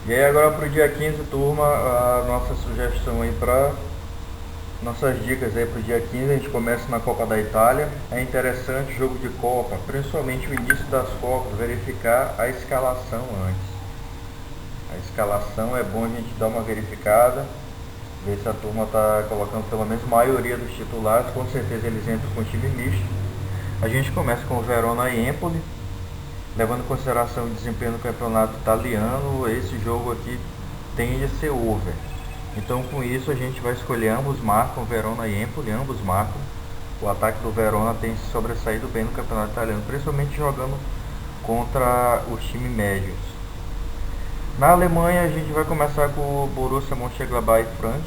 E aí agora pro dia 15, turma, a nossa sugestão aí para nossas dicas aí pro dia 15, a gente começa na Copa da Itália. É interessante o jogo de Copa, principalmente o início das Copas, verificar a escalação antes. A escalação é bom a gente dar uma verificada, ver se a turma está colocando pelo menos a maioria dos titulares. Com certeza eles entram com time misto. A gente começa com o Verona e Empoli, levando em consideração o desempenho do campeonato italiano. Esse jogo aqui tende a ser over. Então com isso a gente vai escolher ambos marcam, Verona e Empoli, ambos marcam. O ataque do Verona tem se sobressaído bem no campeonato italiano, principalmente jogando contra os times médios. Na Alemanha a gente vai começar com o Borussia Mönchengladbach e Frank.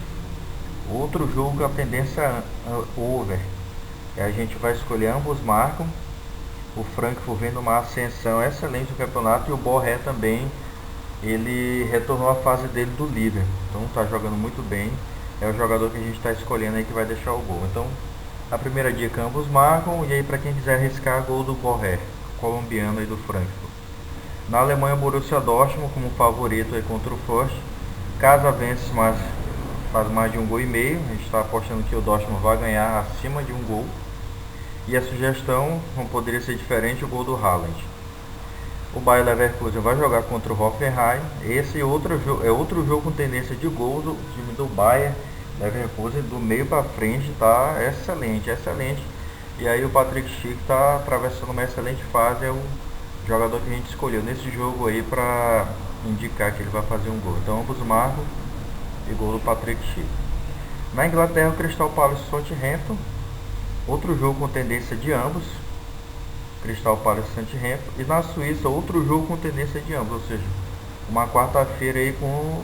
Outro jogo com a tendência over. A gente vai escolher ambos marcam. O Frankfurt vendo uma ascensão excelente no campeonato e o Borré também, ele retornou à fase dele do Liverpool, então está jogando muito bem. É o jogador que a gente está escolhendo aí que vai deixar o gol. Então a primeira dica, ambos marcam. E aí para quem quiser arriscar, gol do Borré, colombiano aí do Frankfurt. Na Alemanha, o Borussia Dortmund como favorito aí contra o Fürth. Casa vence, mas faz mais de um gol e meio. A gente está apostando que o Dortmund vai ganhar acima de um gol. E a sugestão não poderia ser diferente, o gol do Haaland. O Bayer Leverkusen vai jogar contra o Hoffenheim. Esse é outro jogo com tendência de gol do time do Bayer Leverkusen, do meio para frente, tá excelente, excelente. E aí o Patrick Schick está atravessando uma excelente fase, é o jogador que a gente escolheu nesse jogo aí para indicar que ele vai fazer um gol. Então ambos marcam e gol do Patrick Schick. Na Inglaterra, o Crystal Palace Southampton. Outro jogo com tendência de ambos, Crystal Palace e Southampton. E na Suíça, outro jogo com tendência de ambos, ou seja, uma quarta-feira aí com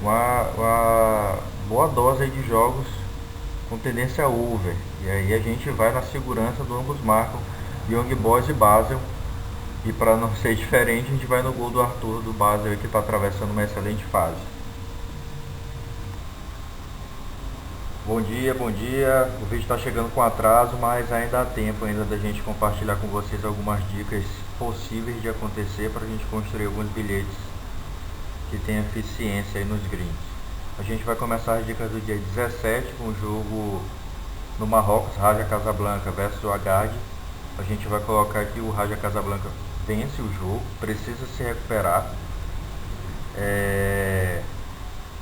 uma boa dose aí de jogos com tendência over. E aí a gente vai na segurança do ambos marcam, Young Boys e Basel. E para não ser diferente, a gente vai no gol do Arthur do Basel, que está atravessando uma excelente fase. Bom dia, bom dia. O vídeo está chegando com atraso, mas ainda há tempo ainda da gente compartilhar com vocês algumas dicas possíveis de acontecer para a gente construir alguns bilhetes que tenham eficiência aí nos greens. A gente vai começar as dicas do dia 17 com o jogo no Marrocos, Raja Casablanca versus o Agade. A gente vai colocar aqui o Raja Casablanca vence o jogo, precisa se recuperar.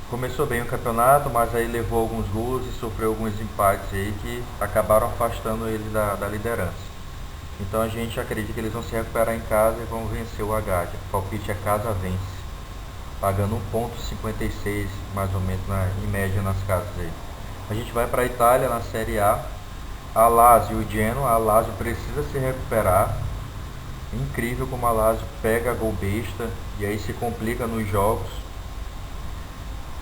Começou bem o campeonato, mas aí levou alguns gols e sofreu alguns empates aí que acabaram afastando ele da liderança. Então a gente acredita que eles vão se recuperar em casa e vão vencer o Agade. O palpite é casa vence, pagando 1,56 mais ou menos em média nas casas aí. A gente vai para a Itália na Série A. A Lazio e o Genoa. A Lazio precisa se recuperar. Incrível como a Lazio pega gol besta e aí se complica nos jogos.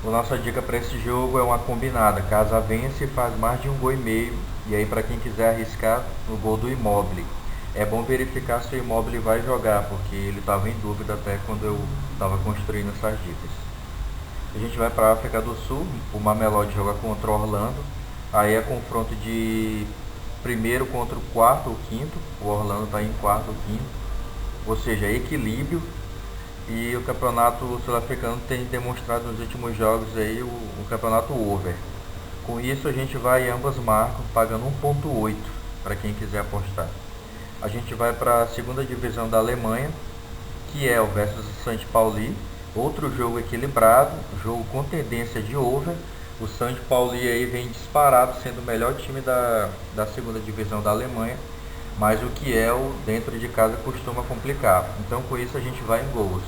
A nossa dica para esse jogo é uma combinada, casa vence e faz mais de um gol e meio. E aí para quem quiser arriscar, no gol do Immobile. É bom verificar se o Immobile vai jogar, porque ele estava em dúvida até quando eu estava construindo essas dicas. A gente vai para a África do Sul, o Mamelodi joga contra o Orlando. Aí é confronto de primeiro contra o quarto ou quinto. O Orlando está em quarto ou quinto, ou seja, equilíbrio. E o campeonato sul-africano tem demonstrado nos últimos jogos aí o campeonato over. Com isso a gente vai ambas marcam, pagando 1,8 para quem quiser apostar. A gente vai para a segunda divisão da Alemanha, que é o versus St. Pauli. Outro jogo equilibrado, jogo com tendência de over. O St. Pauli aí vem disparado, sendo o melhor time da segunda divisão da Alemanha. Mas o Kiel dentro de casa costuma complicar. Então com isso a gente vai em gols.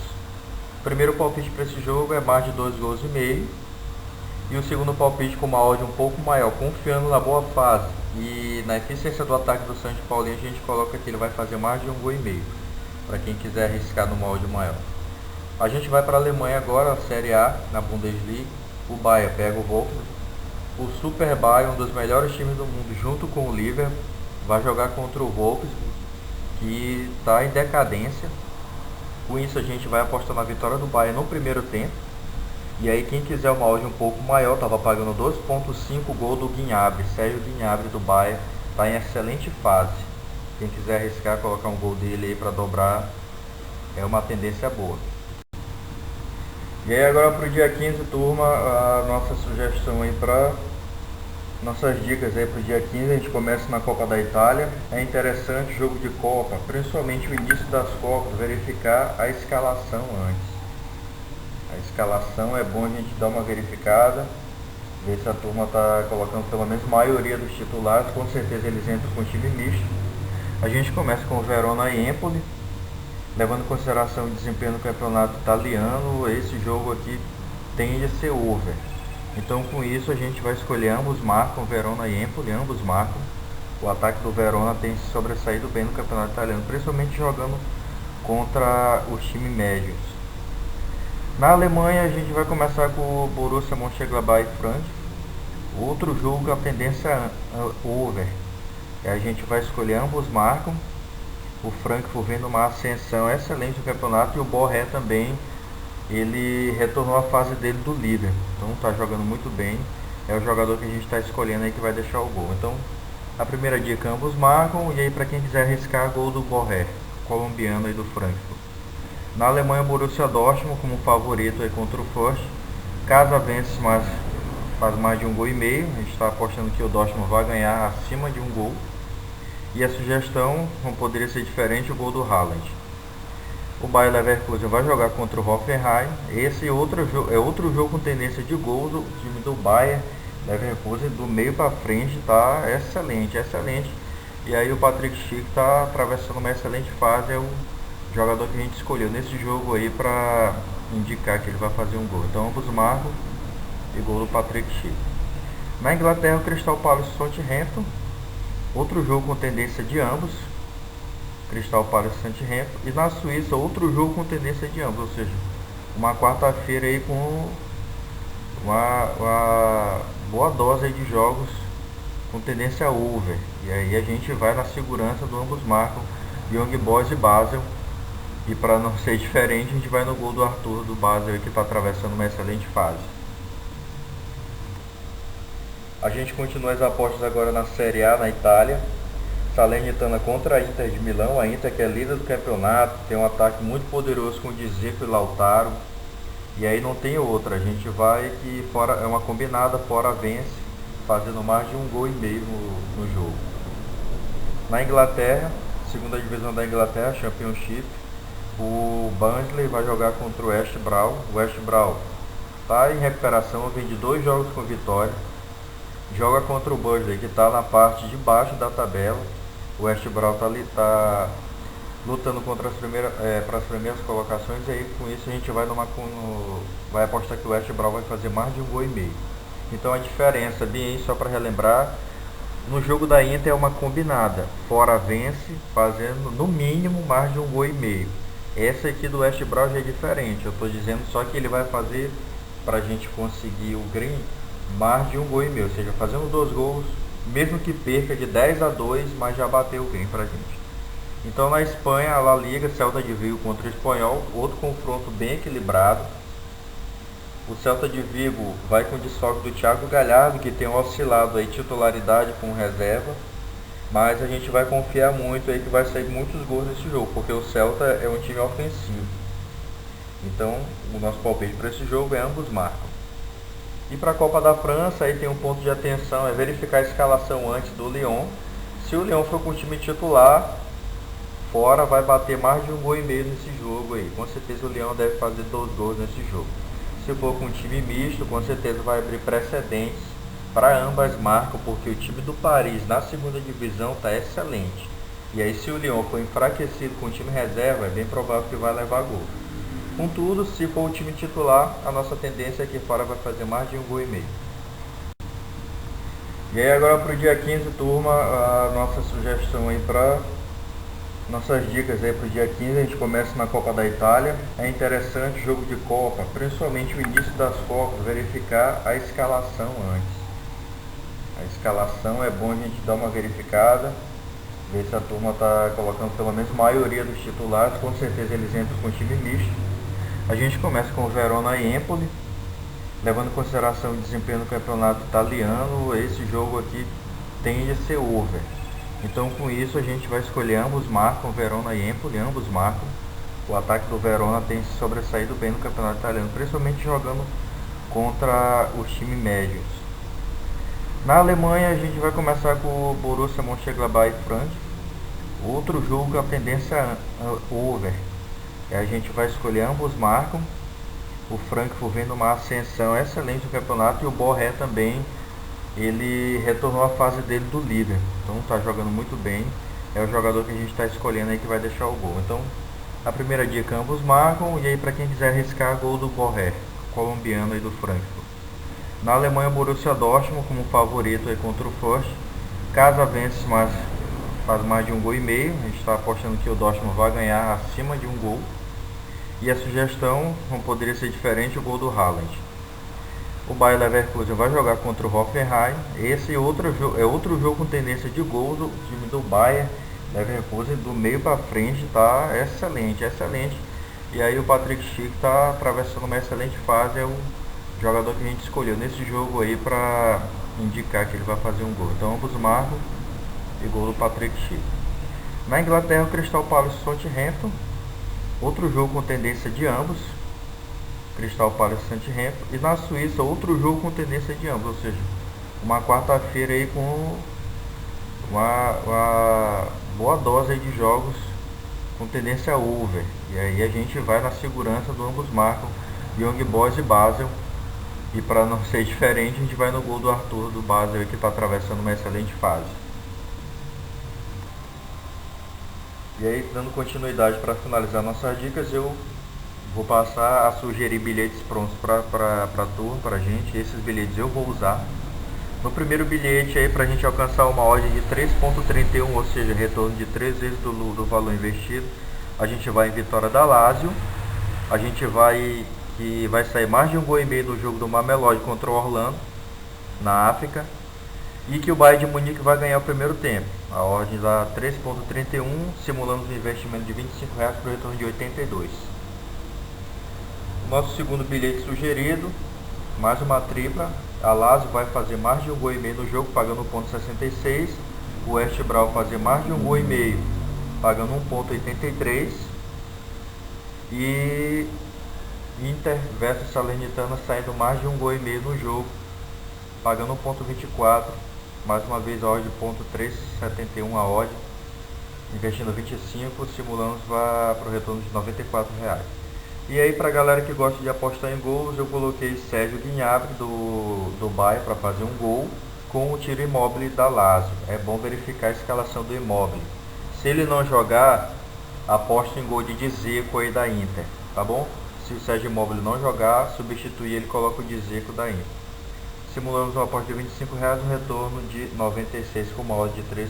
O primeiro palpite para esse jogo é mais de 2 gols e meio. E o segundo palpite com uma odd um pouco maior, confiando na boa fase e na eficiência do ataque do St. Pauli, a gente coloca que ele vai fazer mais de um gol e meio, para quem quiser arriscar numa odd maior. A gente vai para a Alemanha agora, a Série A, na Bundesliga. O Bayern pega o Wolfsburg. O Super Bayern, um dos melhores times do mundo, junto com o Liverpool, vai jogar contra o Wolfsburg, que está em decadência. Com isso a gente vai apostar na vitória do Bayern no primeiro tempo. E aí quem quiser uma odd um pouco maior, estava pagando 2,5 gol do Gnabry. Sérgio Gnabry do Bayern está em excelente fase. Quem quiser arriscar, colocar um gol dele aí para dobrar, é uma tendência boa. E aí agora para o dia 15, turma, a nossa sugestão aí para nossas dicas aí para o dia 15, a gente começa na Copa da Itália. É interessante jogo de Copa, principalmente o início das Copas, verificar a escalação antes. A escalação é bom a gente dar uma verificada, ver se a turma está colocando pelo menos a maioria dos titulares. Com certeza eles entram com time misto. A gente começa com o Verona e Empoli, levando em consideração o desempenho no campeonato italiano. Esse jogo aqui tende a ser over. Então com isso a gente vai escolher ambos marcam, Verona e Empoli, ambos marcam. O ataque do Verona tem se sobressaído bem no campeonato italiano, principalmente jogando contra os times médios. Na Alemanha a gente vai começar com o Borussia Mönchengladbach e Frankfurt. Outro jogo a tendência é over. A gente vai escolher ambos marcam. O Frankfurt vendo uma ascensão excelente no campeonato e o Borré também, ele retornou à fase dele do líder, então está jogando muito bem. É o jogador que a gente está escolhendo aí que vai deixar o gol. Então a primeira dica, ambos marcam. E aí para quem quiser arriscar, gol do Borré, colombiano aí do Frankfurt. Na Alemanha, o Borussia Dortmund como favorito aí contra o Fürth. Casa vence, mas faz mais de 1,5 gols. A gente está apostando que o Dortmund vai ganhar acima de 1 gol. E a sugestão não poderia ser diferente, o gol do Haaland. O Bayer Leverkusen vai jogar contra o Hoffenheim. Esse é outro jogo com tendência de gol do time do Bayer Leverkusen, do meio para frente, tá excelente, excelente. E aí o Patrick Schick está atravessando uma excelente fase, é o jogador que a gente escolheu nesse jogo aí para indicar que ele vai fazer um gol. Então ambos marcam e gol do Patrick Schick. Na Inglaterra, o Crystal Palace e Southampton. Outro jogo com tendência de ambos, Crystal Palace e Southampton. E na Suíça, outro jogo com tendência de ambos, ou seja, uma quarta-feira aí com uma boa dose aí de jogos com tendência over. E aí a gente vai na segurança do ambos marcam, Young Boys e Basel. E para não ser diferente, a gente vai no gol do Arthur do Basel, que está atravessando uma excelente fase. A gente continua as apostas agora na Série A, na Itália. Salernitana contra a Inter de Milão. A Inter que é líder do campeonato, tem um ataque muito poderoso com o Dzeko e Lautaro. E aí não tem outra, a gente vai que fora, é uma combinada, fora vence, fazendo mais de 1,5 gols no jogo. Na Inglaterra, segunda divisão da Inglaterra, Championship, o Barnsley vai jogar contra o West Brom. O West Brom está em recuperação, vem de 2 jogos com vitória. Joga contra o Barnsley, que está na parte de baixo da tabela. O West Brom tá lutando contra para as primeiras colocações. E aí com isso a gente vai apostar que o West Brom vai fazer mais de 1,5 gols. Então a diferença, bem só para relembrar, no jogo da Inter é uma combinada, fora vence, fazendo no mínimo mais de 1,5 gols. Essa aqui do West Brom já é diferente, eu estou dizendo só que ele vai fazer, para a gente conseguir o green, mais de 1,5 gols, ou seja, fazendo 2 gols, mesmo que perca de 10-2, mas já bateu o green para a gente. Então na Espanha, a La Liga, Celta de Vigo contra o Espanhol, outro confronto bem equilibrado. O Celta de Vigo vai com o desfalque do Thiago Galhardo, que tem oscilado aí titularidade com reserva, mas a gente vai confiar muito aí que vai sair muitos gols nesse jogo, porque o Celta é um time ofensivo. Então o nosso palpite para esse jogo é ambos marcam. E para a Copa da França, aí tem um ponto de atenção, é verificar a escalação antes do Lyon. Se o Lyon for com o time titular, fora vai bater mais de 1,5 gols nesse jogo aí. Com certeza o Lyon deve fazer 2 gols nesse jogo. Se for com um time misto, com certeza vai abrir precedentes para ambas marcas, porque o time do Paris na segunda divisão está excelente. E aí se o Lyon for enfraquecido com o time reserva, é bem provável que vai levar gol. Contudo, se for o time titular, a nossa tendência é que fora vai fazer mais de 1,5 gols. E aí agora para o dia 15, turma, a nossa sugestão aí para nossas dicas aí para o dia 15, a gente começa na Copa da Itália. É interessante jogo de Copa, principalmente o início das Copas, verificar a escalação antes. A escalação é bom a gente dar uma verificada, ver se a turma está colocando pelo menos a maioria dos titulares. Com certeza eles entram com time misto. A gente começa com o Verona e Empoli, levando em consideração o desempenho do campeonato italiano. Esse jogo aqui tende a ser over. Então com isso a gente vai escolher ambos marcam, Verona e Empoli, ambos marcam. o ataque do Verona tem se sobressaído bem no campeonato italiano, principalmente jogando contra os times médios. Na Alemanha a gente vai começar com o Borussia Mönchengladbach e Frank. Outro jogo com a tendência over. A gente vai escolher ambos marcam. O Frankfurt vem numa ascensão excelente no campeonato e o Borré também, ele retornou à fase dele do líder, então está jogando muito bem. É o jogador que a gente está escolhendo aí que vai deixar o gol. Então a primeira dica, ambos marcam. E aí para quem quiser arriscar, gol do Borré, colombiano aí do Frankfurt. Na Alemanha, o Borussia Dortmund como favorito aí contra o Fürth. Casa vence, mas faz mais de 1,5 gols. A gente está apostando que o Dortmund vai ganhar acima de 1 gol. E a sugestão não poderia ser diferente, o gol do Haaland. O Bayer Leverkusen vai jogar contra o Hoffenheim. Esse é outro jogo com tendência de gol do time do Bayer Leverkusen, do meio para frente, tá excelente, excelente. E aí o Patrick Schick está atravessando uma excelente fase, é o jogador que a gente escolheu nesse jogo aí para indicar que ele vai fazer um gol. Então ambos marcam e gol do Patrick Schick. Na Inglaterra, o Crystal Palace Southampton. Outro jogo com tendência de ambos, Crystal Palace e Southampton. E na Suíça, outro jogo com tendência de ambos, ou seja, uma quarta-feira aí com uma boa dose aí de jogos com tendência over. E aí a gente vai na segurança do ambos marcam, Young Boys e Basel. E para não ser diferente, a gente vai no gol do Arthur do Basel, que está atravessando uma excelente fase. E aí, dando continuidade para finalizar nossas dicas, eu vou passar a sugerir bilhetes prontos para a turma, para a gente. Esses bilhetes eu vou usar. No primeiro bilhete, aí, para a gente alcançar uma odd de 3,31, ou seja, retorno de 3 vezes do valor investido, a gente vai em vitória da Lazio. A gente vai sair mais de 1,5 gols do jogo do Mamelodi contra o Orlando, na África. E que o Bayern de Munique vai ganhar o primeiro tempo. A ordem dá 3,31, simulamos um investimento de R$ 25 para o retorno de 82. O nosso segundo bilhete sugerido, mais uma tripla. A Lazio vai fazer mais de 1,5 gols no jogo, pagando 1,66. O West Brom fazer mais de 1,5 gols, pagando 1,83. E Inter versus Salernitana saindo mais de 1,5 gols no jogo, pagando 1,24. Mais uma vez a odd de 0,371 a odd, investindo 25, simulamos para o retorno de R$ 94. E aí, para a galera que gosta de apostar em gols, eu coloquei Sérgio Gnabry do Bayern para fazer um gol com o tiro Immobile da Lazio. É bom verificar a escalação do Immobile. Se ele não jogar, aposta em gol de Dzeko aí da Inter, tá bom? Se o Sérgio Immobile não jogar, substituir ele, coloca o Dzeko da Inter. Simulamos uma aposta de R$ 25, um retorno de 96 com uma odd de 3,8.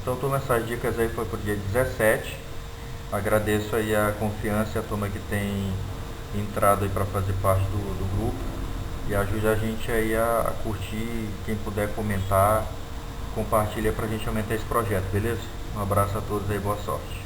Então, todas essas dicas aí foi para o dia 17. Agradeço aí a confiança e a turma que tem entrado aí para fazer parte do grupo. E ajude a gente aí a curtir, quem puder comentar, compartilha para a gente aumentar esse projeto, beleza? Um abraço a todos aí, boa sorte.